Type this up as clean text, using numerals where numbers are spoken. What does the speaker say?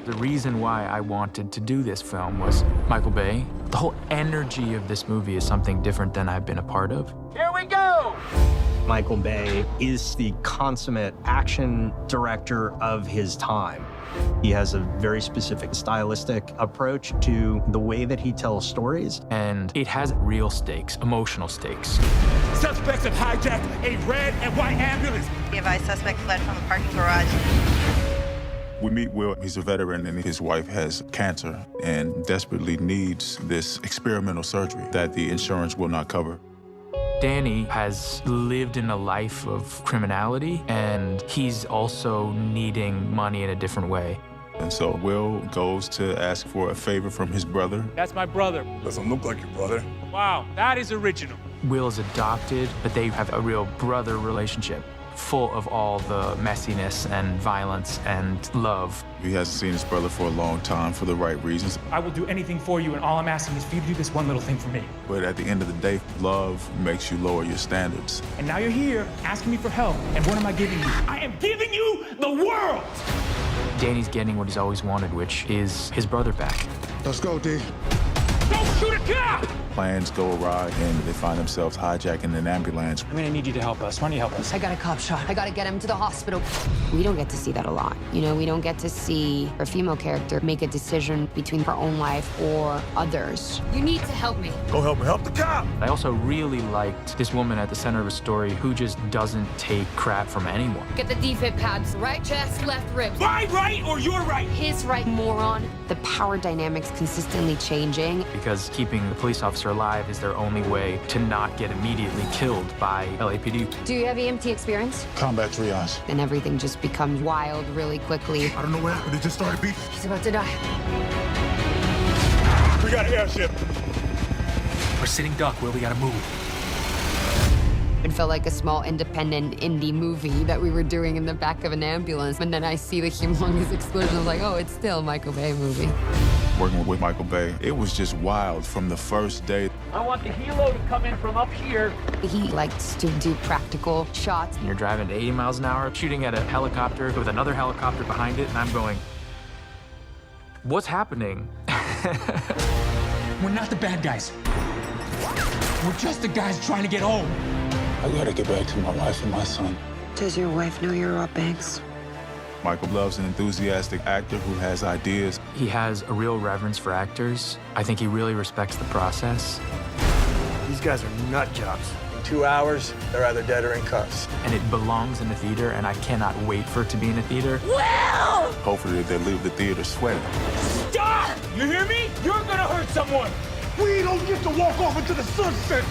The reason why I wanted to do this film was Michael Bay. The whole energy of this movie is something different than I've been a part of. Here we go! Michael Bay is the consummate action director of his time. He has a very specific stylistic approach to the way that he tells stories. And it has real stakes, emotional stakes. Suspects have hijacked a red and white ambulance. The advised suspect fled from a parking garage. We meet Will. He's a veteran, and his wife has cancer and desperately needs this experimental surgery that the insurance will not cover. Danny has lived in a life of criminality, and he's also needing money in a different way. And so Will goes to ask for a favor from his brother. That's my brother. Doesn't look like your brother. Wow, that is original. Will is adopted, but they have a real brother relationship, full of all the messiness and violence and love. He hasn't seen his brother for a long time for the right reasons. I will do anything for you, and all I'm asking is for you to do this one little thing for me. But at the end of the day, love makes you lower your standards. And now you're here asking me for help, and what am I giving you? I am giving you the world! Danny's getting what he's always wanted, which is his brother back. Let's go, D. Don't shoot a cop! Plans go awry, and they find themselves hijacking an ambulance. I'm gonna need you to help us. Why don't you help us? I got a cop shot. I gotta get him to the hospital. We don't get to see that a lot. You know, we don't get to see a female character make a decision between her own life or others. You need to help me. Go help me. Help the cop! I also really liked this woman at the center of a story who just doesn't take crap from anyone. Get the defib pads. Right chest, left ribs. My right or your right? His right, moron. The power dynamics consistently changing. Because keeping the police officer alive is their only way to not get immediately killed by LAPD. Do you have EMT experience? Combat triage. And everything just becomes wild really quickly. I don't know what happened. It just started beating. He's about to die. We got an airship. We're sitting duck, Will. We gotta move. It felt like a small independent indie movie that we were doing in the back of an ambulance. And then I see the humongous explosion. I was like, oh, it's still a Michael Bay movie. Working with Michael Bay, it was just wild from the first day. I want the helo to come in from up here. He likes to do practical shots. And you're driving at 80 miles an hour, shooting at a helicopter with another helicopter behind it, and I'm going, what's happening? We're not the bad guys. We're just the guys trying to get home. I gotta get back to my wife and my son. Does your wife know you're Rob Banks? Michael loves an enthusiastic actor who has ideas. He has a real reverence for actors. I think he really respects the process. These guys are nut jobs. In 2 hours, they're either dead or in cuffs. And it belongs in the theater, and I cannot wait for it to be in the theater. Hopefully they leave the theater sweating. Stop! You hear me? You're gonna hurt someone. We don't get to walk off into the sunset.